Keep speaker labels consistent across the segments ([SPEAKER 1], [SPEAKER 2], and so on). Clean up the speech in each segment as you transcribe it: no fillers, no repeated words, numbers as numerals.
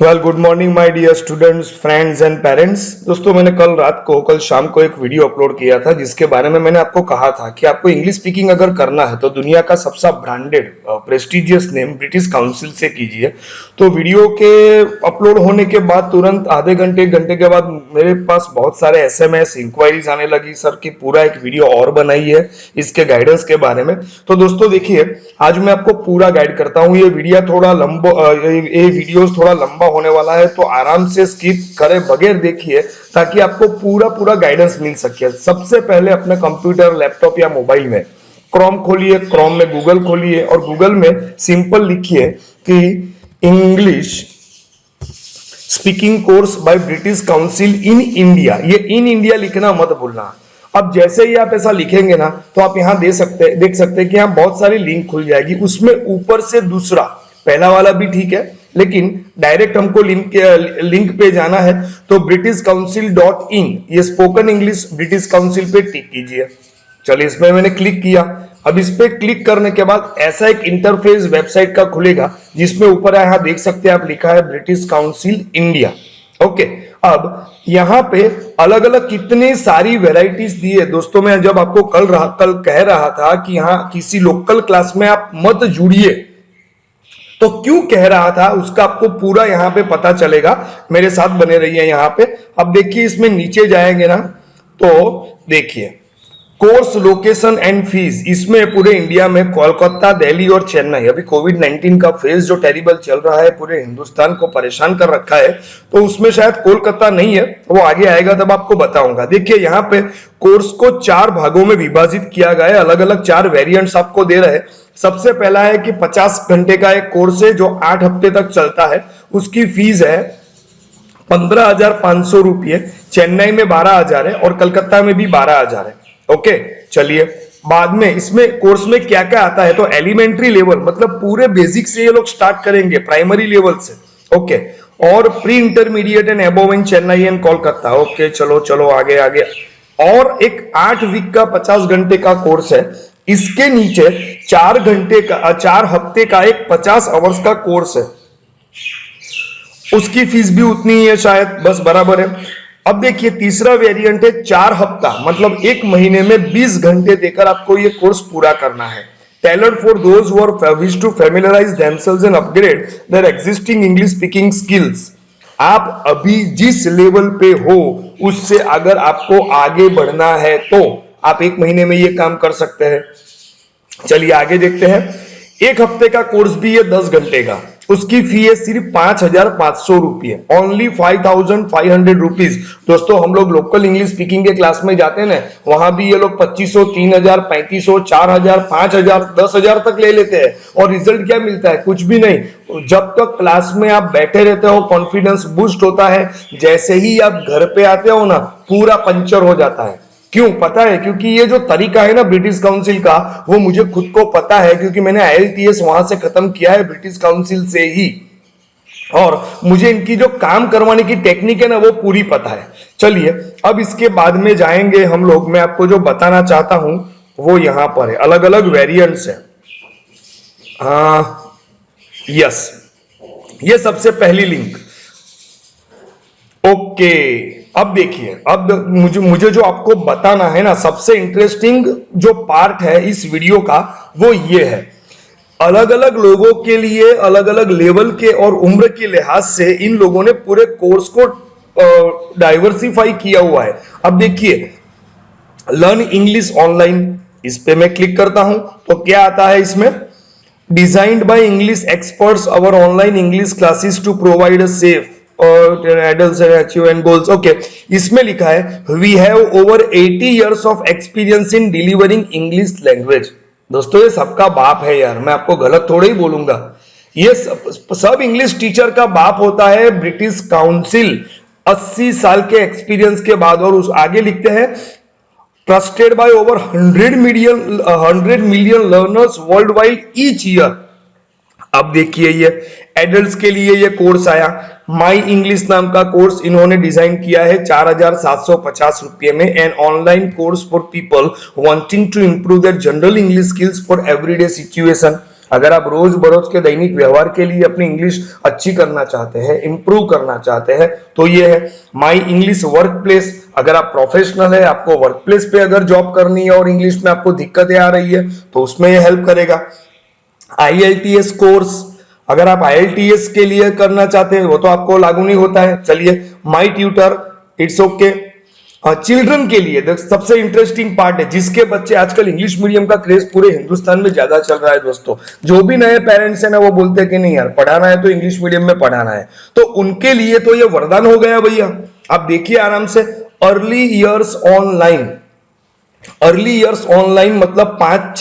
[SPEAKER 1] Well good morning my dear students friends and parents. दोस्तों मैंने कल शाम को एक वीडियो अपलोड किया था जिसके बारे में मैंने आपको कहा था कि आपको इंग्लिश स्पीकिंग अगर करना है तो दुनिया का सबसे branded prestigious name British council से कीजिए। तो वीडियो के अपलोड होने के बाद तुरंत आधे घंटे एक घंटे के बाद मेरे पास बहुत सारे एसएमएस इंक्वायरीज आने लगी, सर की पूरा एक वीडियो और बनाई है इसके गाइडेंस के बारे में। तो दोस्तों देखिए, आज मैं आपको पूरा गाइड करता हूँ। ये वीडियो थोड़ा लंबा होने वाला है, तो आराम से स्किप करे बगैर देखिए ताकि आपको पूरा पूरा गाइडेंस मिल सके। सबसे पहले अपने कंप्यूटर, लैपटॉप या मोबाइल में क्रोम खोलिए, क्रोम में गूगल खोलिए और गूगल में सिंपल लिखिए कि English speaking course by British council in India. ये इन इंडिया लिखना मत भूलना। अब जैसे ही आप ऐसा लिखेंगे ना तो आप यहाँ देख सकते हैं कि यहाँ बहुत सारी लिंक खुल जाएगी। उसमें ऊपर से दूसरा, पहला वाला भी ठीक है लेकिन डायरेक्ट हमको लिंक पे जाना है, तो BritishCouncil.in, ये स्पोकन इंग्लिश ब्रिटिश काउंसिल पे टिक कीजिए। चलिए, इसमें मैंने क्लिक किया। अब इस पे क्लिक करने के बाद ऐसा एक इंटरफेस वेबसाइट का खुलेगा जिसमें ऊपर यहाँ देख सकते हैं आप, लिखा है ब्रिटिश काउंसिल इंडिया। ओके, अब यहाँ पे अलग अलग कितनी सारी वेराइटीज दी है। दोस्तों मैं जब आपको कल कह रहा था कि यहाँ किसी लोकल क्लास में आप मत जुड़िए, तो क्यों कह रहा था उसका आपको पूरा यहाँ पे पता चलेगा। मेरे साथ बने रहिए यहाँ पे। अब देखिए, इसमें नीचे जाएंगे ना तो देखिए कोर्स लोकेशन एंड फीस। इसमें पूरे इंडिया में कोलकाता, दिल्ली और चेन्नई, अभी कोविड-19 का फेज जो टेरिबल चल रहा है पूरे हिंदुस्तान को परेशान कर रखा है, तो उसमें शायद कोलकाता नहीं है, वो आगे आएगा तब आपको बताऊंगा। देखिए यहाँ पे कोर्स को 4 भागों में विभाजित किया गया है, अलग अलग 4 वेरिएंट्स आपको दे रहे हैं। सबसे पहला है कि 50 घंटे का एक कोर्स है जो 8 हफ्ते तक चलता है। उसकी फीस है 15,500 रुपये, चेन्नई में 12,000 है और कलकत्ता में भी 12,000 है। ओके, चलिए बाद में इसमें कोर्स में क्या क्या आता है, तो एलिमेंट्री लेवल मतलब पूरे बेसिक से ये लोग स्टार्ट करेंगे, प्राइमरी लेवल से। ओके, और pre intermediate and above in Chennai and Kolkata. Okay, चलो आगे आगे। और एक 8 वीक का 50 घंटे का कोर्स है। इसके नीचे 4 हफ्ते का एक 50 आवर्स का कोर्स है, उसकी फीस भी उतनी ही है शायद, बस बराबर है। अब देखिए तीसरा वेरिएंट है 4 हफ्ता, मतलब 1 महीने में 20 घंटे देकर आपको ये कोर्स पूरा करना है। Tailored for those who are wish to familiarize themselves and upgrade their existing English speaking skills। आप अभी जिस लेवल पे हो उससे अगर आपको आगे बढ़ना है तो आप 1 महीने में ये काम कर सकते हैं। चलिए आगे देखते हैं। 1 हफ्ते का कोर्स भी है 10 घंटे का, उसकी फी है सिर्फ 5,500 रुपये, ओनली 5,500 रुपीज। दोस्तों हम लोग लोकल इंग्लिश स्पीकिंग के क्लास में जाते हैं ना, वहां भी ये लोग 2,500, 3,000, 3,500, 4,000, 5,000, 10,000 तक ले लेते हैं और रिजल्ट क्या मिलता है? कुछ भी नहीं। जब तक क्लास में आप बैठे रहते हो कॉन्फिडेंस बूस्ट होता है, जैसे ही आप घर पे आते हो ना पूरा पंचर हो जाता है। क्यों पता है? क्योंकि ये जो तरीका है ना ब्रिटिश काउंसिल का, वो मुझे खुद को पता है क्योंकि मैंने IELTS वहां से खत्म किया है, ब्रिटिश काउंसिल से ही। और मुझे इनकी जो काम करवाने की टेक्निक है ना वो पूरी पता है। चलिए अब इसके बाद में जाएंगे हम लोग। मैं आपको जो बताना चाहता हूं वो यहां पर है, अलग अलग वेरिएंट्स है। यस, ये सबसे पहली लिंक। ओके, अब देखिए, अब मुझे जो आपको बताना है ना, सबसे इंटरेस्टिंग जो पार्ट है इस वीडियो का वो ये है। अलग अलग लोगों के लिए अलग अलग लेवल के और उम्र के लिहाज से इन लोगों ने पूरे कोर्स को डाइवर्सिफाई किया हुआ है। अब देखिए, लर्न इंग्लिश ऑनलाइन, इस पे मैं क्लिक करता हूं तो क्या आता है इसमें? Designed by English experts our online English classes to provide a safe और adults and achieve and goals। Okay, इसमें लिखा है we have over 80 years of experience in delivering English language। दोस्तों ये सबका बाप है यार, मैं आपको गलत थोड़ा ही बोलूंगा। ये सब इंग्लिश टीचर का बाप होता है ब्रिटिश काउंसिल, 80 साल के एक्सपीरियंस के बाद। और उस आगे लिखते हैं trusted bye over 100 million learners world wide each year. अब देखिए ये एडल्ट्स के लिए ये कोर्स आया, माई इंग्लिश नाम का कोर्स इन्होंने डिजाइन किया है 4,750 रुपये में। An online course for people wanting to improve their general English skills for everyday situation. अगर आप रोज बरोज के दैनिक व्यवहार के लिए अपनी इंग्लिश अच्छी करना चाहते हैं, इंप्रूव करना चाहते हैं, तो ये है माई इंग्लिश वर्क प्लेस। अगर आप प्रोफेशनल है, आपको वर्क प्लेस पे अगर जॉब करनी है और इंग्लिश में आपको दिक्कतें आ रही है, तो उसमें ये हेल्प करेगा। IELTS कोर्स, अगर आप IELTS के लिए करना चाहते हैं, वो तो आपको लागू नहीं होता है। चलिए, माई ट्यूटर, इट्स ओके। चिल्ड्रन के लिए सबसे इंटरेस्टिंग पार्ट है, जिसके बच्चे आजकल इंग्लिश मीडियम का क्रेज पूरे हिंदुस्तान में ज्यादा चल रहा है दोस्तों। जो भी नए पेरेंट्स है ना, वो बोलते हैं कि नहीं यार, पढ़ाना है तो इंग्लिश मीडियम में पढ़ाना है, तो उनके लिए तो ये वरदान हो गया भैया। आप देखिए आराम से, early years online. Early years online मतलब 5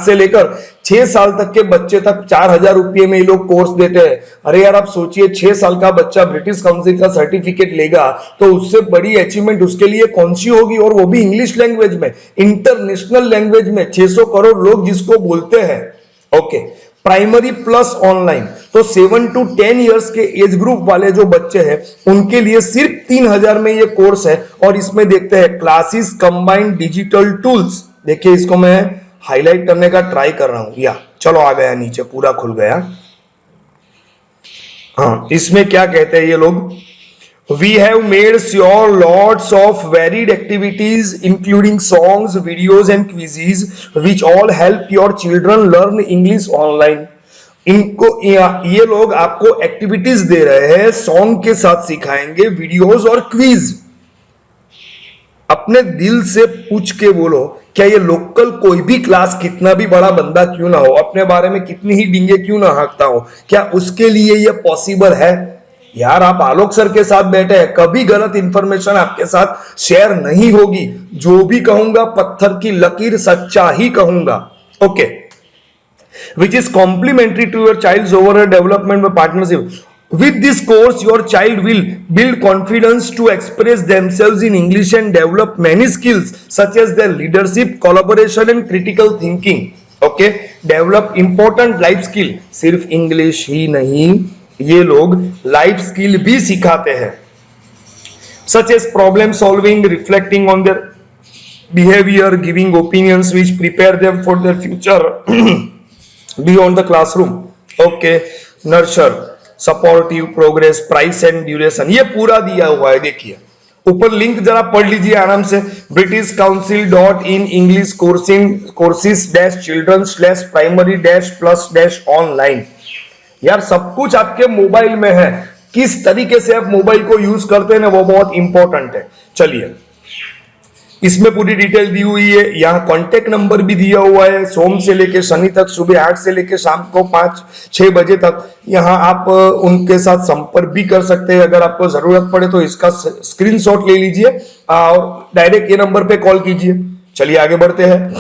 [SPEAKER 1] से लेकर 6 साल तक के बच्चे तक 4,000 रुपये में ये लोग कोर्स देते हैं। अरे यार, आप सोचिए, 6 साल का बच्चा ब्रिटिश काउंसिल का सर्टिफिकेट लेगा तो उससे बड़ी अचीवमेंट उसके लिए कौन सी होगी, और वो भी इंग्लिश लैंग्वेज में, इंटरनेशनल लैंग्वेज में। 600 करोड़ लोग जिसको बोलते हैं। ओके, प्राइमरी प्लस ऑनलाइन, तो 7 to 10 इयर्स के एज ग्रुप वाले जो बच्चे हैं उनके लिए सिर्फ 3,000 में ये कोर्स है। और इसमें देखते हैं क्लासेस कंबाइंड डिजिटल टूल्स। देखिए, इसको मैं हाईलाइट करने का ट्राई कर रहा हूं, या चलो आ गया नीचे, पूरा खुल गया। हाँ, इसमें क्या कहते हैं ये लोग, We have made sure lots of varied activities including songs, videos and quizzes which all help your children learn English online. इनको ये लोग आपको एक्टिविटीज दे रहे हैं, सॉन्ग के साथ सिखाएंगे, वीडियोस और क्विज। अपने दिल से पूछ के बोलो, क्या ये लोकल कोई भी क्लास, कितना भी बड़ा बंदा क्यों ना हो, अपने बारे में कितनी ही डींगे क्यों ना हाँकता हो, क्या उसके लिए ये पॉसिबल है? यार, आप आलोक सर के साथ बैठे हैं, कभी गलत इंफॉर्मेशन आपके साथ शेयर नहीं होगी। जो भी कहूंगा पत्थर की लकीर सच्चा ही कहूंगा। Okay, which is complementary to your child's overall development by partnership. With this course, your child will build confidence to express themselves in English and develop many skills such as their leadership, collaboration and critical thinking. Okay, develop important life skill. सिर्फ English ही नहीं, ये लोग life skill भी सिखाते हैं, such as problem solving, reflecting on their behavior, giving opinions which prepare them for their future beyond the classroom. Okay, nurture, supportive progress, price and duration, ये पूरा दिया हुआ है। देखिए ऊपर लिंक जरा पढ़ लीजिए आराम से, BritishCouncil.in English courses children/primary-plus-online। यार, सब कुछ आपके मोबाइल में है, किस तरीके से आप मोबाइल को यूज करते हैं ना, वो बहुत इंपॉर्टेंट है। चलिए, इसमें पूरी डिटेल दी हुई है, यहाँ कॉन्टेक्ट नंबर भी दिया हुआ है, सोम से लेकर शनि तक, सुबह 8 से लेकर शाम को 5-6 बजे तक। यहाँ आप उनके साथ संपर्क भी कर सकते हैं। अगर आपको जरूरत पड़े तो इसका स्क्रीनशॉट ले लीजिए और डायरेक्ट ये नंबर पे कॉल कीजिए। चलिए आगे बढ़ते हैं।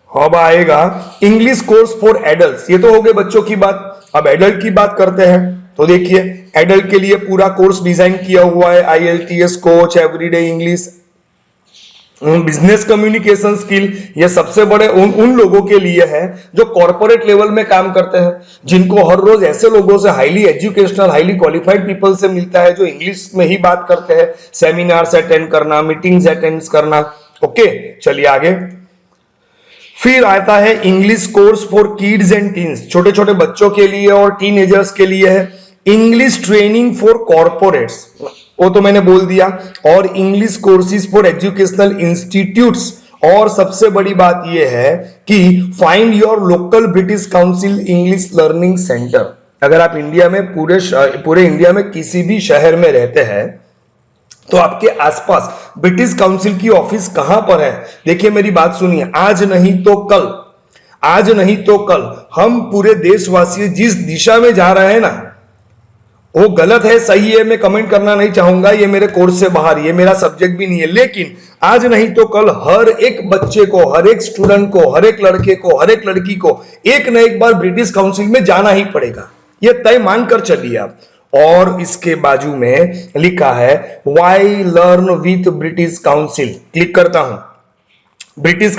[SPEAKER 1] अब आएगा इंग्लिश कोर्स फॉर एडल्ट। ये तो हो गए बच्चों की बात, अब एडल्ट की बात करते हैं। तो देखिए, एडल्ट के लिए पूरा कोर्स डिजाइन किया हुआ है, IELTS coach, everyday English, business communication skill. ये सबसे बड़े उन लोगों के लिए है जो कॉर्पोरेट लेवल में काम करते हैं, जिनको हर रोज ऐसे लोगों से, highly educational, highly qualified people से मिलता है जो इंग्लिश में ही बात करते हैं, सेमिनार्स अटेंड करना, मीटिंग्स अटेंड करना। ओके, चलिए आगे। फिर आता है English course for kids and teens, छोटे छोटे बच्चों के लिए और टीनेजर्स के लिए है। इंग्लिश ट्रेनिंग फॉर कॉर्पोरेट्स, वो तो मैंने बोल दिया, और English courses for educational institutes. और सबसे बड़ी बात यह है कि find your local British council English learning centre. अगर आप इंडिया में पूरे इंडिया में किसी भी शहर में रहते हैं तो आपके आसपास ब्रिटिश काउंसिल की ऑफिस कहां पर है? देखिए मेरी बात सुनिए, आज नहीं तो कल हम पूरे देशवासी जिस दिशा में जा रहे हैं ना, वो गलत है सही है मैं कमेंट करना नहीं चाहूंगा, ये मेरे कोर्स से बाहर, ये मेरा सब्जेक्ट भी नहीं है, लेकिन आज नहीं तो कल हर एक बच्चे को, हर एक स्टूडेंट को, हर एक लड़के को, हर एक लड़की को एक न एक बार ब्रिटिश काउंसिल में जाना ही पड़ेगा, ये तय मानकर चलिए आप। और इसके बाजू में लिखा है why learn with British Council. Click करता हूं, ब्रिटिश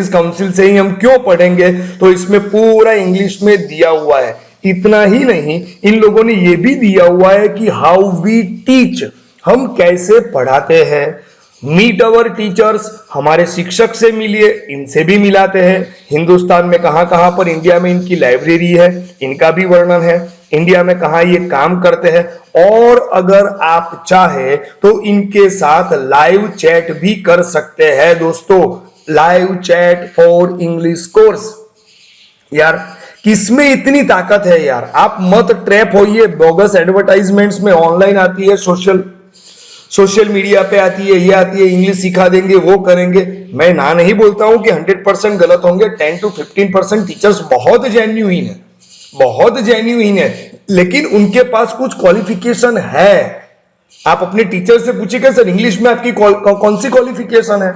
[SPEAKER 1] काउंसिल से ही हम क्यों पढ़ेंगे, तो इसमें पूरा इंग्लिश में दिया हुआ है। इतना ही नहीं, इन लोगों ने यह भी दिया हुआ है कि हाउ वी टीच, हम कैसे पढ़ाते हैं, मीट अवर टीचर्स, हमारे शिक्षक से मिलिए, इनसे भी मिलाते हैं। हिंदुस्तान में कहां कहां पर इंडिया में इनकी लाइब्रेरी है, इनका भी वर्णन है, इंडिया में कहां ये काम करते हैं, और अगर आप चाहे तो इनके साथ लाइव चैट भी कर सकते हैं दोस्तों, live chat for English course. यार किसमें इतनी ताकत है यार, आप मत ट्रैप होइए बोगस एडवर्टाइजमेंट्स में। ऑनलाइन आती है, सोशल मीडिया पे आती है, ये आती है, इंग्लिश सिखा देंगे, वो करेंगे। मैं ना नहीं बोलता हूं कि 100% गलत होंगे, 10 to 15% टीचर्स बहुत जेन्युइन है, बहुत जेन्युइन है, लेकिन उनके पास कुछ क्वालिफिकेशन है। आप अपने टीचर से पूछिएगा सर इंग्लिश में आपकी कौन सी क्वालिफिकेशन है,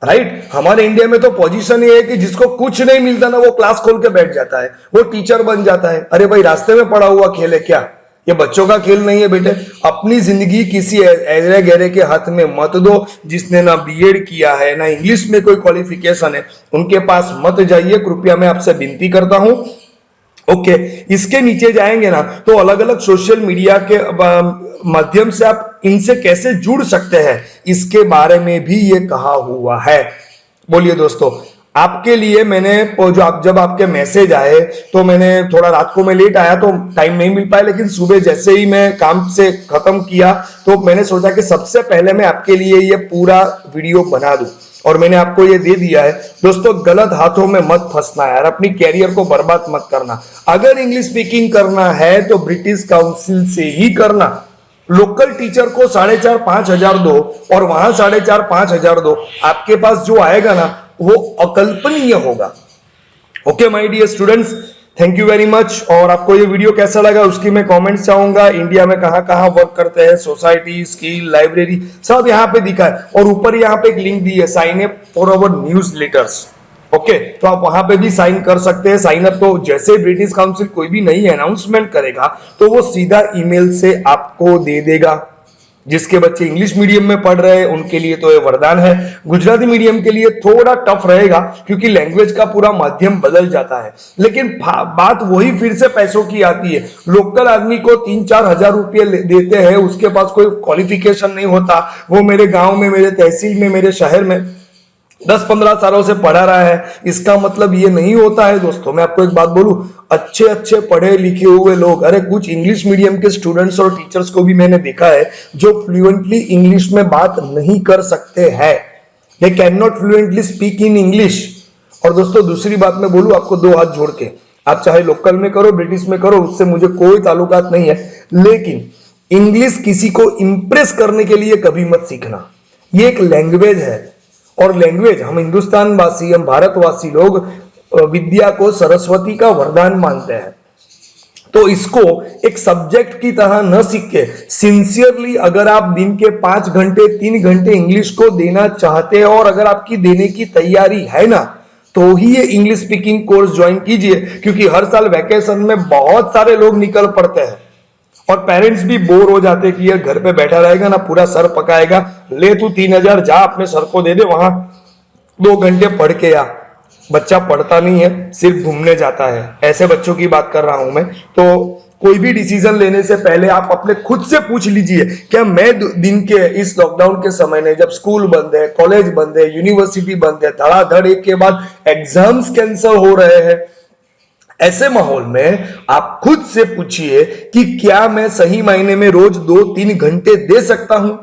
[SPEAKER 1] राइट। हमारे इंडिया में तो पोजीशन ये है कि जिसको कुछ नहीं मिलता ना वो क्लास खोल के बैठ जाता है, वो टीचर बन जाता है। अरे भाई रास्ते में पड़ा हुआ खेल है क्या, ये बच्चों का खेल नहीं है बेटे। अपनी जिंदगी किसी ऐरे गहरे के हाथ में मत दो, जिसने ना बीएड किया है ना इंग्लिश में कोई क्वालिफिकेशन है, उनके पास मत जाइए, कृपया मैं आपसे विनती करता हूं। ओके, इसके नीचे जाएंगे ना तो अलग अलग सोशल मीडिया के माध्यम से आप इनसे कैसे जुड़ सकते हैं, इसके बारे में भी ये कहा हुआ है। बोलिए दोस्तों, आपके लिए मैंने जो जब आपके मैसेज आए तो मैंने थोड़ा रात को मैं लेट आया तो टाइम नहीं मिल पाया, लेकिन सुबह जैसे ही मैं काम से खत्म किया तो मैंने सोचा कि सबसे पहले मैं आपके लिए ये पूरा वीडियो बना दूं, और मैंने आपको ये दे दिया है। दोस्तों गलत हाथों में मत फंसना यार, अपनी कैरियर को बर्बाद मत करना। अगर इंग्लिश स्पीकिंग करना है तो ब्रिटिश काउंसिल से ही करना। लोकल टीचर को 4,500-5 हजार दो और वहां 4,500-5 हजार दो, आपके पास जो आएगा ना वो अकल्पनीय होगा। Okay my dear students, thank you very much. और आपको ये वीडियो कैसा लगा उसकी मैं कमेंट्स चाहूंगा। इंडिया में कहां कहां वर्क करते हैं, सोसाइटी, स्किल, लाइब्रेरी, सब यहाँ पे दिखा है, और ऊपर यहाँ पे एक लिंक दी है, sign up for our newsletters. Okay, तो आप वहां पे भी साइन कर सकते हैं। साइन अप तो जैसे ब्रिटिश काउंसिल कोई भी नई अनाउंसमेंट करेगा तो वो सीधा ईमेल से आपको दे देगा। जिसके बच्चे इंग्लिश मीडियम में पढ़ रहे हैं उनके लिए तो ये वरदान है, गुजराती मीडियम के लिए थोड़ा टफ रहेगा क्योंकि लैंग्वेज का पूरा माध्यम बदल जाता है। लेकिन बात वही फिर से पैसों की आती है। लोकल आदमी को 3-4 हजार रुपये देते हैं, उसके पास कोई क्वालिफिकेशन नहीं होता, वो मेरे गांव में, मेरे तहसील में, मेरे शहर में 10-15 सालों से पढ़ा रहा है, इसका मतलब ये नहीं होता है दोस्तों। मैं आपको एक बात बोलूं, अच्छे अच्छे पढ़े लिखे हुए लोग, अरे कुछ इंग्लिश मीडियम के स्टूडेंट्स और टीचर्स को भी मैंने देखा है जो फ्लुएंटली इंग्लिश में बात नहीं कर सकते हैं, they can not fluently speak in English. और दोस्तों दूसरी बात मैं बोलूं आपको दो हाथ जोड़ के, आप चाहे लोकल में करो, ब्रिटिश में करो, उससे मुझे कोई ताल्लुकात नहीं है, लेकिन इंग्लिश किसी को इंप्रेस करने के लिए कभी मत सीखना। ये एक लैंग्वेज है, और लैंग्वेज, हम हिंदुस्तान वासी, हम भारतवासी लोग विद्या को सरस्वती का वरदान मानते हैं। तो इसको एक सब्जेक्ट की तरह न सीख के सिंसियरली अगर आप दिन के 5 घंटे 3 घंटे इंग्लिश को देना चाहते हैं, और अगर आपकी देने की तैयारी है ना, तो ही ये इंग्लिश स्पीकिंग कोर्स ज्वाइन कीजिए। क्योंकि हर साल वैकेशन में बहुत सारे लोग निकल पड़ते हैं और पेरेंट्स भी बोर हो जाते कि ये घर पे बैठा रहेगा ना, पूरा सर पकाएगा, ले तू 3,000 जा अपने सर को दे दे, वहां 2 घंटे पढ़ के आ। बच्चा पढ़ता नहीं है, सिर्फ घूमने जाता है। ऐसे बच्चों की बात कर रहा हूं मैं। तो कोई भी डिसीजन लेने से पहले आप अपने खुद से पूछ लीजिए, क्या मैं दिन के इस लॉकडाउन के समय में, जब स्कूल बंद है, कॉलेज बंद है, यूनिवर्सिटी बंद है, धड़ाधड़ एक के बाद एग्जाम्स कैंसिल हो रहे हैं, ऐसे माहौल में आप खुद से पूछिए कि क्या मैं सही मायने में रोज 2-3 घंटे दे सकता हूं।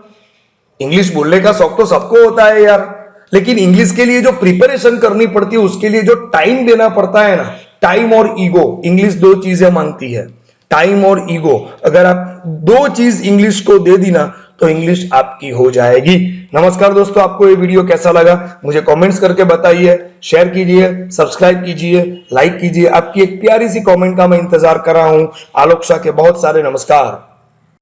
[SPEAKER 1] इंग्लिश बोलने का शौक तो सबको होता है यार, लेकिन इंग्लिश के लिए जो प्रिपरेशन करनी पड़ती है, उसके लिए जो टाइम देना पड़ता है ना, टाइम और ईगो, इंग्लिश 2 चीजें मांगती है, टाइम और ईगो। अगर आप 2 चीज इंग्लिश को दे दी ना तो इंग्लिश आपकी हो जाएगी। नमस्कार दोस्तों, आपको ये वीडियो कैसा लगा मुझे कमेंट्स करके बताइए, शेयर कीजिए, सब्सक्राइब कीजिए, लाइक कीजिए। आपकी एक प्यारी सी कमेंट का मैं इंतजार कर रहा हूं। आलोक शाह के बहुत सारे नमस्कार।